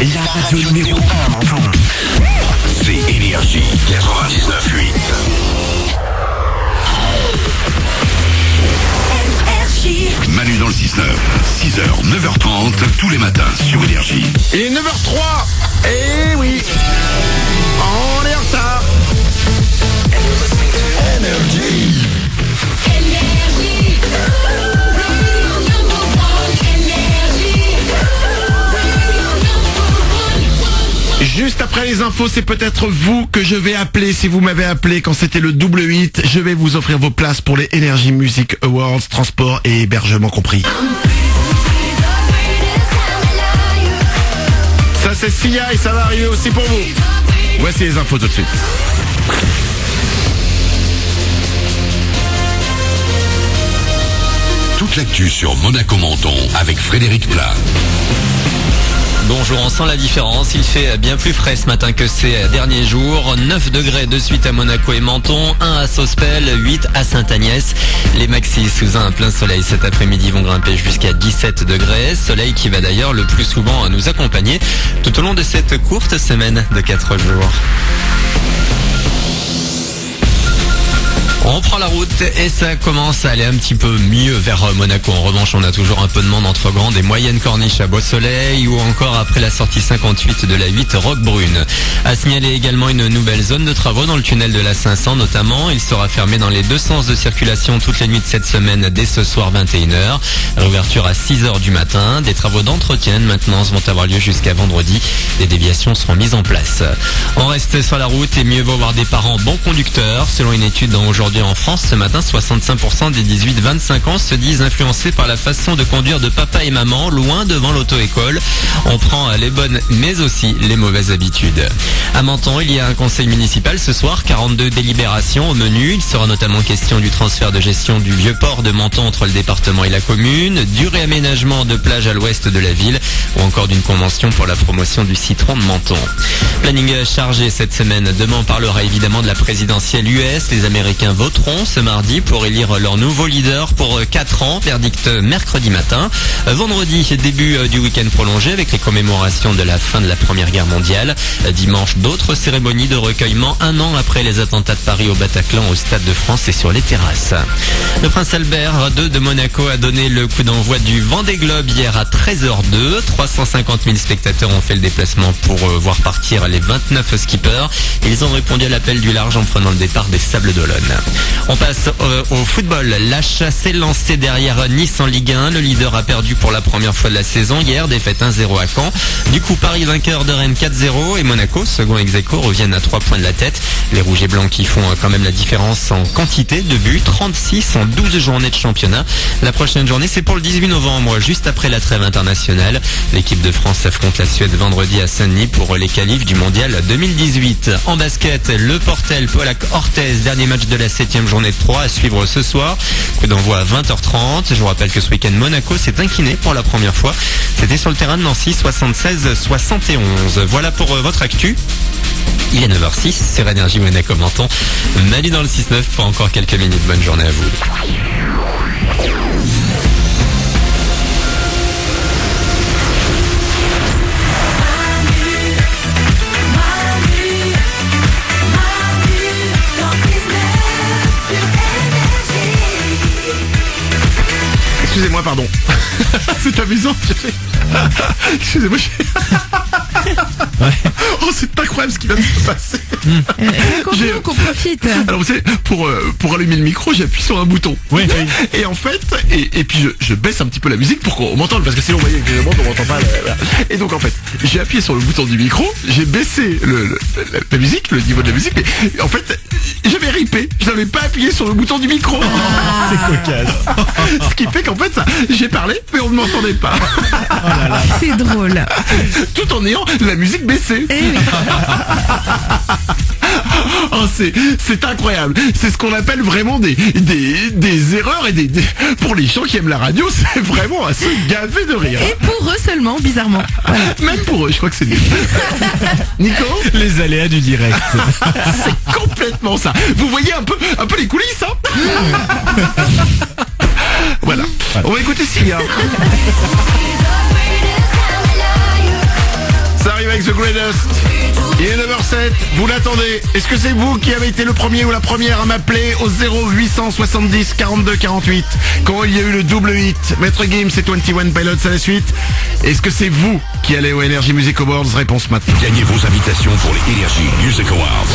La radio numéro 1 Menton. C'est Énergie 99.8. Manu dans le 6-9, 6h, 9h30, tous les matins sur Énergie. Et 9h03, eh oui, on est en retard. Énergie. Juste après les infos, c'est peut-être vous que je vais appeler. Si vous m'avez appelé quand c'était le double 8, je vais vous offrir vos places pour les Energy Music Awards, transport et hébergement compris. Ça c'est Sia et ça va arriver aussi pour vous. Voici les infos tout de suite. Toute l'actu sur Monaco-Menton avec Frédéric Plat. Bonjour, on sent la différence, il fait bien plus frais ce matin que ces derniers jours. 9 degrés de suite à Monaco et Menton, 1 à Sospel, 8 à Sainte-Agnès. Les maxis sous un plein soleil cet après-midi vont grimper jusqu'à 17 degrés. Soleil qui va d'ailleurs le plus souvent nous accompagner tout au long de cette courte semaine de 4 jours. On prend la route et ça commence à aller un petit peu mieux vers Monaco. En revanche, on a toujours un peu de monde entre Grandes et Moyennes Corniches à Beau-Soleil ou encore après la sortie 58 de la 8 Roquebrune. À signaler également une nouvelle zone de travaux dans le tunnel de la 500 notamment. Il sera fermé dans les deux sens de circulation toutes les nuits de cette semaine dès ce soir 21h. Réouverture à 6h du matin. Des travaux d'entretien de maintenance vont avoir lieu jusqu'à vendredi. Des déviations seront mises en place. On reste sur la route et mieux vaut avoir des parents bons conducteurs. Selon une étude aujourd'hui en France, ce matin, 65% des 18-25 ans se disent influencés par la façon de conduire de papa et maman, loin devant l'auto-école. On prend les bonnes mais aussi les mauvaises habitudes. À Menton, il y a un conseil municipal ce soir, 42 délibérations au menu. Il sera notamment question du transfert de gestion du vieux port de Menton entre le département et la commune, du réaménagement de plages à l'ouest de la ville ou encore d'une convention pour la promotion du citron de Menton. Planning chargé cette semaine. Demain, on parlera évidemment de la présidentielle US. Les Américains voteront ce mardi pour élire leur nouveau leader pour 4 ans. Verdict mercredi matin. Vendredi, début du week-end prolongé avec les commémorations de la fin de la Première Guerre mondiale. Dimanche, d'autres cérémonies de recueillement 1 an après les attentats de Paris au Bataclan, au Stade de France et sur les terrasses. Le prince Albert II de Monaco a donné le coup d'envoi du Vendée Globe hier à 13h02. 350 000 spectateurs ont fait le déplacement pour voir partir les 29 skippers. Ils ont répondu à l'appel du large en prenant le départ des Sables d'Olonne. On passe au football. La chasse est lancée derrière Nice en Ligue 1. Le leader a perdu pour la première fois de la saison hier, défaite 1-0 à Caen. Du coup, Paris vainqueur de Rennes 4-0 et Monaco, second ex-aequo, reviennent à 3 points de la tête. Les rouges et blancs qui font quand même la différence en quantité de buts, 36 en 12 journées de championnat. La prochaine journée, c'est pour le 18 novembre, juste après la trêve internationale. L'équipe de France affronte la Suède vendredi à Saint-Denis pour les qualifs du mondial 2018. En basket, le Portel Polac Orthez, dernier match de la 7e journée de 3 à suivre ce soir. Coup d'envoi à 20h30. Je vous rappelle que ce week-end, Monaco s'est incliné pour la première fois. C'était sur le terrain de Nancy, 76-71. Voilà pour votre actu. Il est 9h06 sur Énergie Monaco Menton. Manu dans le 6-9 pour encore quelques minutes. Bonne journée à vous. Excusez-moi, pardon. C'est amusant. Excusez-moi. Oh, c'est incroyable ce qui vient de se passer. Qu'on profite. Alors vous savez, pour allumer le micro, j'appuie sur un bouton. Oui. Et en fait, et puis je baisse un petit peu la musique pour qu'on m'entende, parce que sinon, vous voyez, on m'entend pas. Et donc en fait, j'ai appuyé sur le bouton du micro, j'ai baissé la musique, le niveau de la musique, mais en fait, j'avais ripé. Je n'avais pas appuyé sur le bouton du micro. C'est cocasse. Ce qui fait qu'en fait, j'ai parlé, mais on ne m'entendait pas. Oh là là. C'est drôle. Tout en ayant la musique baissée. Eh oui. Oh, c'est incroyable. C'est ce qu'on appelle vraiment des erreurs et pour les gens qui aiment la radio, c'est vraiment à se gaver de rire. Et pour eux seulement, bizarrement. Voilà. Même pour eux, je crois que c'est nul. Nico, Les aléas du direct. c'est complètement ça. Vous voyez un peu les coulisses, hein? Voilà. On va écouter Sia. Ça arrive avec The Greatest. Il est 9h07, vous l'attendez. Est-ce que c'est vous qui avez été le premier ou la première à m'appeler au 0870 42 48 quand il y a eu le double hit Maître Gims et 21 Pilots à la suite? Est-ce que c'est vous qui allez au Energy Music Awards? Réponse maintenant. Gagnez vos invitations pour les Energy Music Awards.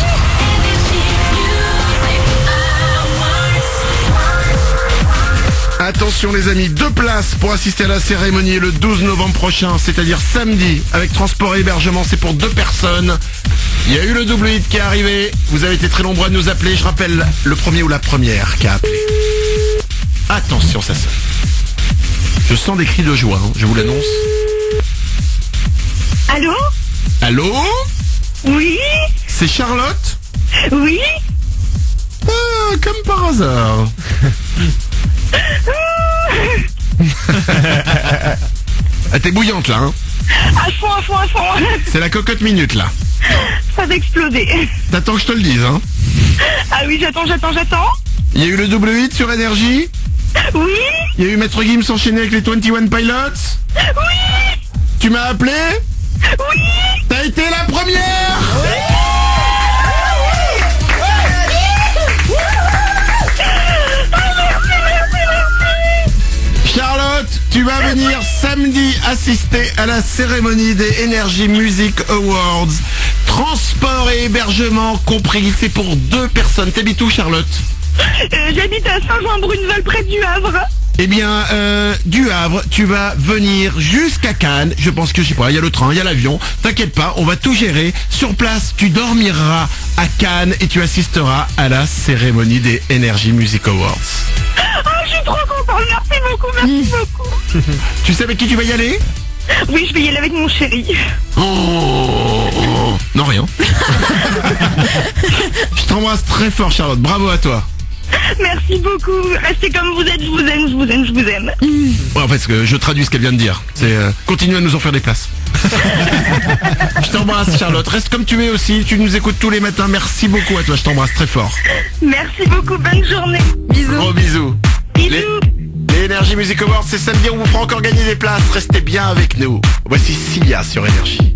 Attention les amis, 2 places pour assister à la cérémonie le 12 novembre prochain, c'est-à-dire samedi, avec transport et hébergement, c'est pour 2 personnes. Il y a eu le double hit qui est arrivé, vous avez été très nombreux à nous appeler, je rappelle le premier ou la première qui a appelé. Attention, ça sonne. Je sens des cris de joie, hein, je vous l'annonce. Allô? Allô? Oui? C'est Charlotte? Oui? Ah, comme par hasard. Ah, t'es bouillante là, hein? À fond. C'est la cocotte minute là. Ça va exploser. T'attends que je te le dise, hein? Ah oui, j'attends. Il y a eu le double hit sur Énergie. Oui? Il y a eu Maître Gims enchaîné avec les 21 Pilots. Oui? Tu m'as appelé? Oui? T'as été la première! Charlotte, tu vas venir samedi assister à la cérémonie des Energy Music Awards. Transport et hébergement compris, c'est pour 2 personnes. T'habites où, Charlotte? J'habite à Saint-Jean-Bruneval, près du Havre. Eh bien, du Havre, tu vas venir jusqu'à Cannes. Je pense que, je sais pas, il y a le train, il y a l'avion. T'inquiète pas, on va tout gérer. Sur place, tu dormiras à Cannes et tu assisteras à la cérémonie des Energy Music Awards. Ah, je suis trop contente. Merci beaucoup. Tu sais avec qui tu vas y aller? Oui, je vais y aller avec mon chéri. Oh, non, rien. Je t'embrasse très fort, Charlotte. Bravo à toi. Merci beaucoup. Restez comme vous êtes. Je vous aime. Ouais, en fait, ce que je traduis ce qu'elle vient de dire. C'est continue à nous en faire des places. Je t'embrasse, Charlotte. Reste comme tu es aussi. Tu nous écoutes tous les matins. Merci beaucoup à toi. Je t'embrasse très fort. Merci beaucoup. Bonne journée. Bisous. Gros bisous. Bisous. Les Energy Music Awards, c'est samedi. On vous fera encore gagner des places. Restez bien avec nous. Voici Sia sur Énergie.